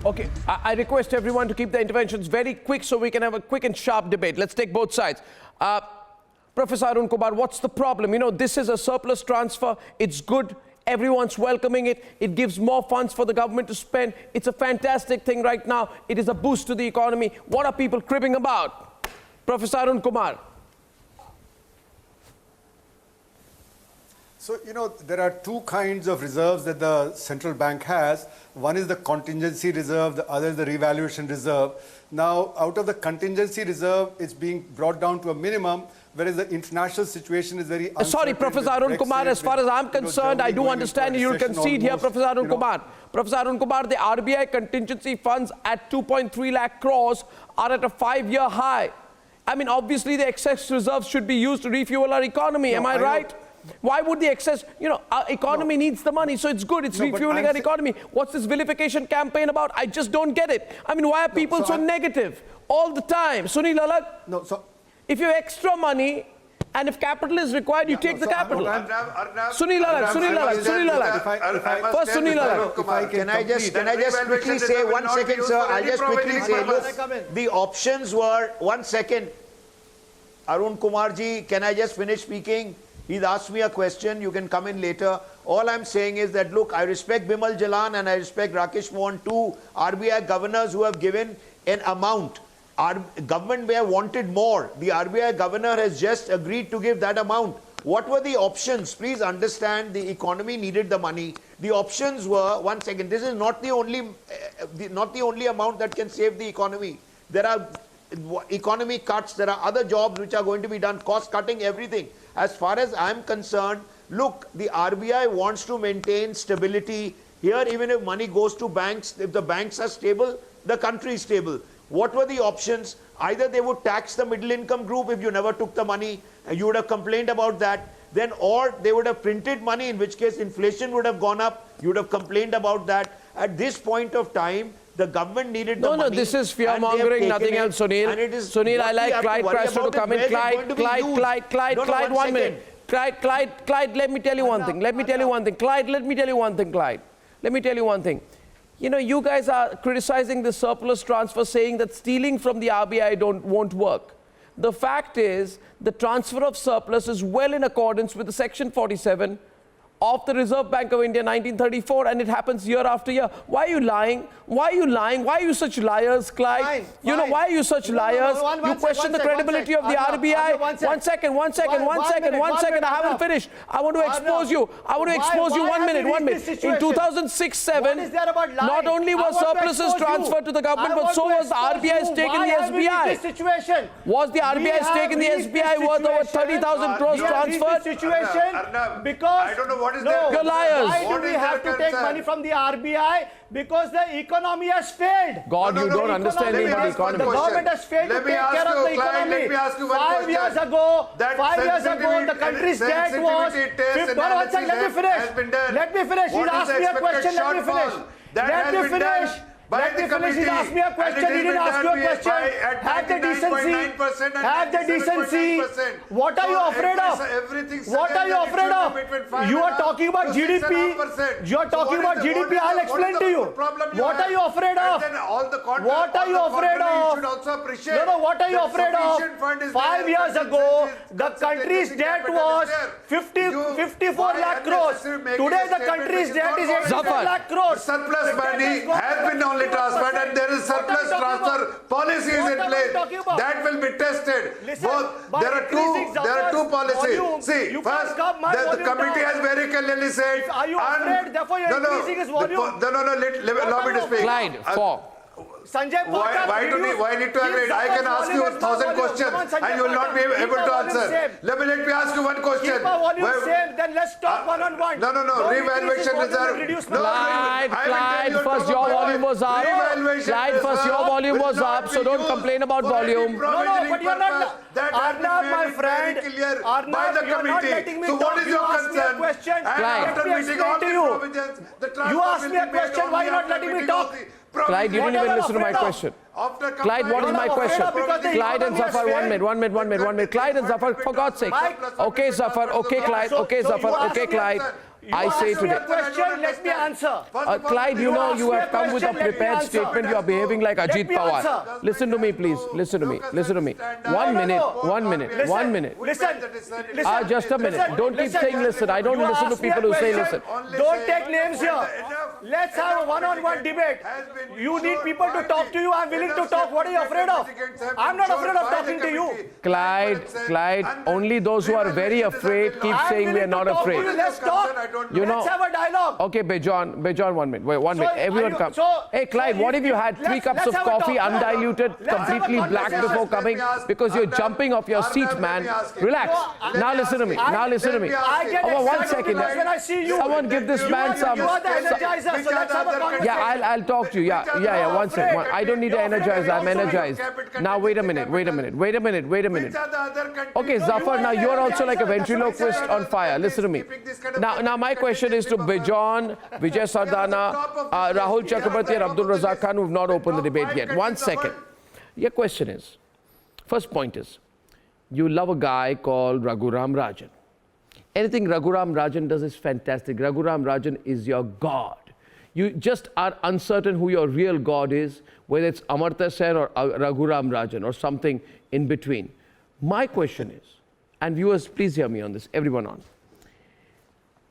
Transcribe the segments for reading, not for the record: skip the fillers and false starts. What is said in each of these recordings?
Okay, I request everyone to keep their interventions very quick so we can have a quick and sharp debate. Let's take both sides. Professor Arun Kumar, what's the problem? You know, this is a surplus transfer. It's good. Everyone's welcoming it. It gives more funds for the government to spend. It's a fantastic thing right now. It is a boost to the economy. What are people cribbing about? Professor Arun Kumar. So, you know, there are two kinds of reserves that the central bank has. One is the contingency reserve, the other is the revaluation reserve. Now, out of the contingency reserve, it's being brought down to a minimum, whereas the international situation is very uncertain. Sorry, Professor Arun Kumar, as far as I'm concerned, I do understand you'll concede here, Professor Arun Kumar. Professor Arun Kumar, the RBI contingency funds at 2.3 lakh crores are at a 5-year high. I mean, obviously, the excess reserves should be used to refuel our economy. Am I right? Why would the excess, you know, our economy needs the money, so it's good, it's refueling our economy. What's this vilification campaign about? I just don't get it. I mean, why are people so negative all the time? Sunil Alagh, if you have extra money and if capital is required, you take the capital. Sunil Alagh. First Sunil Alagh. Can I just quickly say 1 second, sir? I'll just quickly say, look, the options were, 1 second. Arun Kumar ji, can I just finish speaking? He's asked me a question, you can come in later. All I'm saying is that, look, I respect Bimal Jalan and I respect Rakesh Mohan, two RBI governors who have given an amount. Our government may have wanted more. The RBI governor has just agreed to give that amount. What were the options? Please understand, the economy needed the money. The options were, 1 second, this is not the only amount that can save the economy. There are economy cuts, there are other jobs which are going to be done, cost cutting, everything. As far as I'm concerned, look, the RBI wants to maintain stability. Here, even if money goes to banks, if the banks are stable, the country is stable. What were the options? Either they would tax the middle income group if you never took the money, and you would have complained about that, then, or they would have printed money, in which case inflation would have gone up, you would have complained about that. At this point of time, the government needed the money. No, this is fear-mongering, nothing else, Sunil. Sunil, I like Clyde Craster to come in. Clyde, 1 minute. Clyde, let me tell you one thing. Clyde, let me tell you one thing. You know, you guys are criticizing the surplus transfer, saying that stealing from the RBI won't work. The fact is, the transfer of surplus is well in accordance with the Section 47 of the Reserve Bank of India 1934, and it happens year after year. Why are you lying? Why are you such liars, Clyde? You know, why are you such liars? You question the credibility of the RBI. One second. I haven't finished. I want to expose you. 1 minute. In 2006-07, not only were surpluses transferred to the government, but so was the RBI stake in the SBI. Was the RBI stake in the SBI worth over 30,000 crores transferred? Because I don't know what is there. You're liars. Why do we have to take money from the RBI? Because the economy has failed. God, you don't understand anything about the economy. The government has failed to take care of the economy. Let me ask you one 5 years ago, the country's debt was... Let me finish. He's asked me a question. Let me finish. He asked me a question, he didn't ask you a question. Have the decency. What are you afraid of? You are talking about GDP. I'll explain to you. What are you afraid of? What are you afraid of? No, what are you afraid of? 5 years ago, the country's debt was 54 lakh crores. Today, the country's debt is 84 lakh crores. Surplus money has been only transferred, and there is surplus transfer policies in place that will be tested. There are two policies. See, first, the committee has very clearly said. Are you afraid? Therefore, you're increasing his volume. No. Allow me to speak. Clyde, Sanjay, why need to agree? I can ask you 1,000 questions and you will not be able to answer. Let me ask you one question. Keep our volume same, then let's talk one-on-one. No. Revaluation reserve. Clyde, first your volume was up. Clyde, first your volume was up, so don't complain about volume. No, but you're not... Arnab, my friend, Arnab, you're not letting me talk. So what is your concern? Let me explain to you. You asked me a question, why are you not letting me talk? Clyde, you didn't even listen to my question. Clyde, what is my question? Clyde and Zafar, 1 minute. Clyde and Zafar, for God's sake. Okay, Zafar, okay, Clyde, okay, Zafar, okay, Clyde. I say today. Question, let me answer. Clyde, you know you have come with a prepared statement. You are behaving like Ajit Pawar. Listen to me, please. Listen to me. Listen to me. 1 minute. 1 minute. 1 minute. Listen. Just a minute. Don't keep saying listen. I don't listen to people who say listen. Don't take names here. Let's have a one-on-one debate. You need people to talk to you. I'm willing to talk. What are you afraid of? I'm not afraid of talking to you. Clyde, only those who are very afraid keep saying we are not afraid. Let's talk. You know, let's have a dialogue. Okay, Bejon, 1 minute. Wait, 1 minute. Everyone come. Hey, Clyde, what if you had 3 cups of coffee, undiluted, completely black before coming? Because you're jumping off your seat, man. Relax. Now listen to me. Now listen to me. Oh, 1 second. When I see you, someone give this man some. You are the energizer, so let's have a conversation. Yeah, I'll talk to you. Yeah. 1 second. I don't need to energize. I'm energized. Now wait a minute. Okay, Zafar, now you're also like a ventriloquist on fire. Listen to me. Now my question is to Bejon, Vijay Sardana, Rahul Chakrabarti and Abdul Razak Khan, who have not opened the debate yet. 1 second. Your question is, first point is, you love a guy called Raghuram Rajan. Anything Raghuram Rajan does is fantastic. Raghuram Rajan is your God. You just are uncertain who your real God is, whether it's Amartya Sen or Raghuram Rajan or something in between. My question is, and viewers, please hear me on this, everyone on.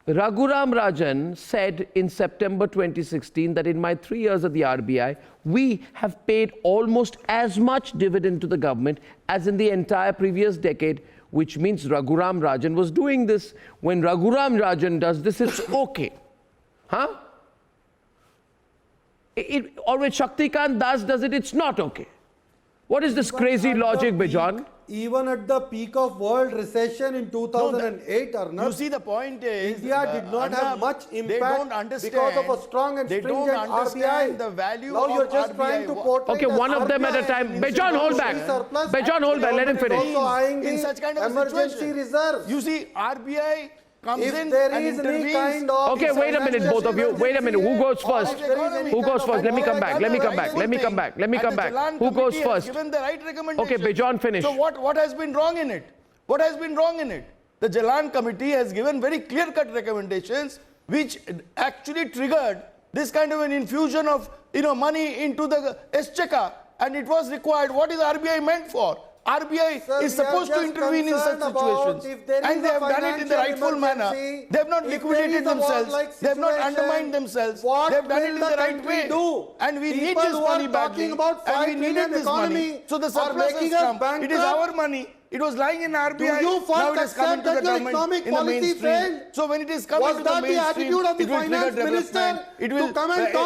Raghuram Rajan said in September 2016 that in my 3 years at the RBI, we have paid almost as much dividend to the government as in the entire previous decade, which means Raghuram Rajan was doing this. When Raghuram Rajan does this, it's okay. Huh? Or when Shaktikant Das does it, it's not okay. What is this crazy logic, Bejon? Even at the peak of world recession in 2008, Arnab, you see, the point is, India did not have much impact because of a strong and stringent RBI. The value now you're just RBI trying to portray. Okay, one of them at a time. Bejon, hold back. Bejon, hold back. Let him finish. Also eyeing In the such kind of emergency situation. reserves. You see, RBI comes If in there and is any intervenes. kind of Okay, wait a minute, both of you. Wait a minute. Who goes first? Who goes first? Let me come back. Let me come back. Let me come back. Let me come back. Who goes first? Given the right recommendation. Okay, Bejon, finish. So what has been wrong in it? What has been wrong in it? The Jalan committee has given very clear-cut recommendations which actually triggered this kind of an infusion of money into the exchequer, and it was required. What is RBI meant for? RBI Sir, is supposed to intervene in such situations, and they have done it in the rightful manner. They have not liquidated themselves. They have not undermined themselves. They have done it in the right way. And we need this money badly, and we needed this money. So the surplus has come. It is our money. It was lying in RBI. Now it has come into the government in the mainstream. So when it is coming to the mainstream, it will trigger development. It will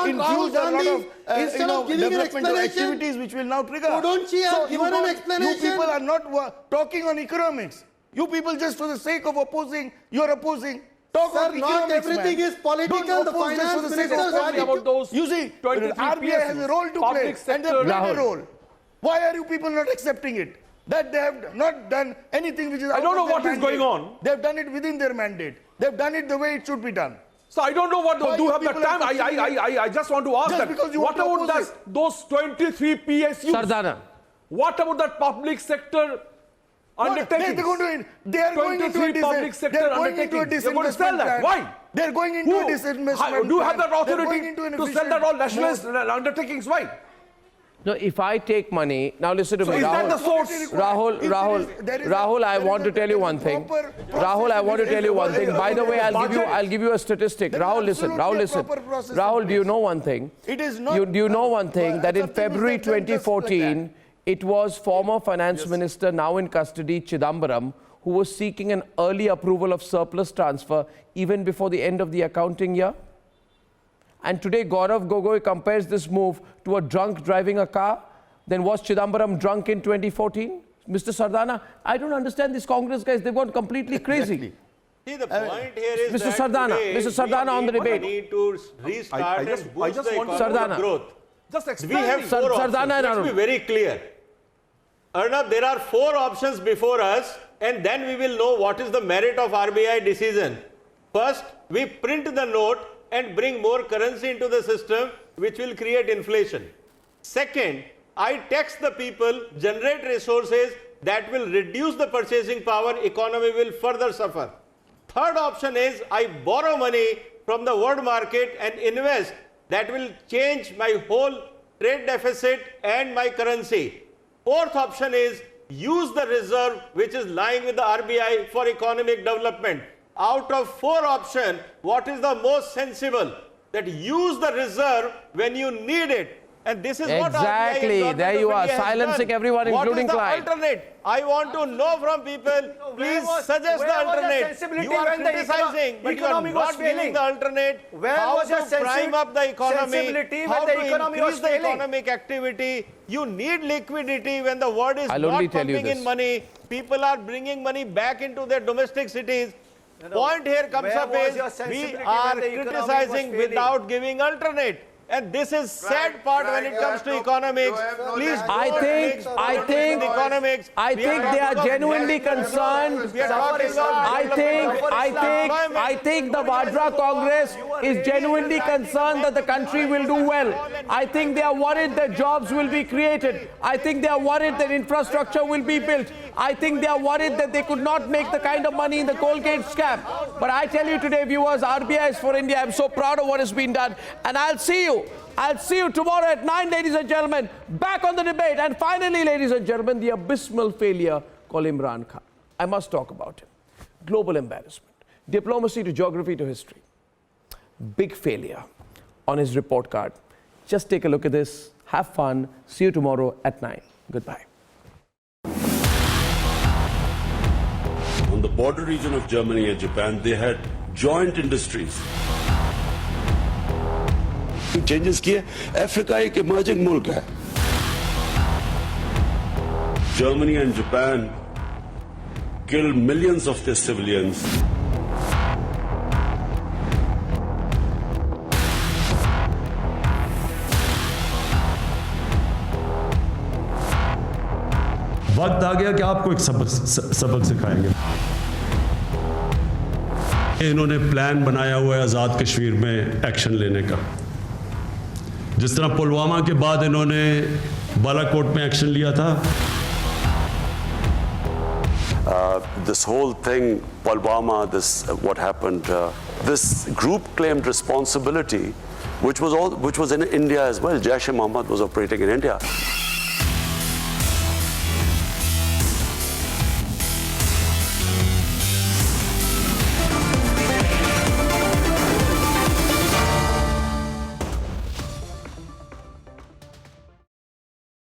infuse a lot of developmental activities which will now trigger. Couldn't she have given an explanation? You people are not talking on economics. You people, just for the sake of opposing, you are opposing. Talk Sir, on not economics, everything man. is political. Don't The oppose just for finance the sake of minister's opposing. attitude. About those You see, 23 RBI has a role to play, public and sector- they have played a Rahul. role. Why are you people not accepting it? That they have not done anything which is out I don't of know their what is mandate. going on. They have done it within their mandate. They have done it the way it should be done. So I don't know what Why do you have the people time. are questioning I just want to ask Just that. because you What want to about oppose those 23 PSUs? Sardana. What about that public sector undertaking? They are going into a 23 public sector They're going into a undertakings. You're going to sell disinvestment that. plan. Why? They're going into a disinvestment Do you have plan. that They're going authority into an to sell efficient that all mode. nationalist undertakings? Why? No, if I take money, now listen to So me, is that the Rahul. source? Rahul, I want to tell you one thing. Rahul, I want to tell you one thing. By the way, I'll give you a statistic. Rahul, listen. Rahul, do you know one thing? It is not. Do you know one thing? That in something February is not just like 2014, it was former finance minister, now in custody, Chidambaram, who was seeking an early approval of surplus transfer even before the end of the accounting year. And today, Gaurav Gogoi compares this move to a drunk driving a car. Then was Chidambaram drunk in 2014? Mr. Sardana, I don't understand these Congress guys. They've gone completely crazy. See, the point here is Mr. that Sardana, today Mr. Sardana on the debate. We need to restart and boost the want to- economic Sardana. growth. Just We explain have me. four options. Sardana and Let's be Arun. very clear. Arnab, there are 4 options before us, and then we will know what is the merit of RBI decision. First, we print the note and bring more currency into the system, which will create inflation. Second, I tax the people, generate resources that will reduce the purchasing power, economy will further suffer. Third option is I borrow money from the world market and invest. That will change my whole trade deficit and my currency. Fourth option is use the reserve which is lying with the RBI for economic development. Out of four options, what is the most sensible? That use the reserve when you need it. And this is what exactly. RBI There you are, silencing everyone, including Clyde. What is the alternate? I want to know from people. Please suggest the alternate. You are criticizing, but you are not giving the alternate. How to prime up the economy? How to increase the economic activity? You need liquidity when the world is not pumping in money. People are bringing money back into their domestic cities. Point here comes up is we are criticizing without giving alternate. And this is sad part when it comes to economics. Please don't I think they are genuinely concerned. I think the Vadra Congress is genuinely concerned that the country will do well. I think they are worried that jobs will be created. I think they are worried that infrastructure will be built. I think they are worried that they could not make the kind of money in the Colgate scam. But I tell you today, viewers, RBI is for India. I'm so proud of what has been done. And I'll see you tomorrow at 9, ladies and gentlemen, back on the debate. And finally, ladies and gentlemen, the abysmal failure called Imran Khan. I must talk about him. Global embarrassment, diplomacy to geography to history. Big failure on his report card. Just take a look at this. Have fun. See you tomorrow at 9. Goodbye. On the border region of Germany and Japan, they had joint industries. Changes किए Africa एक emerging मुल्क है. Germany and Japan killed millions of their civilians. वक्त आ गया कि आपको एक सबक सिखाएंगे. इन्होंने प्लान बनाया हुआ है आज़ाद कश्मीर में एक्शन लेने का. जिस तरह पुलवामा के बाद इन्होंने बालाकोट में एक्शन लिया था. This whole thing, Pulwama, what happened, this group claimed responsibility, which was in India as well. Jaish-e-Mohammed was operating in India.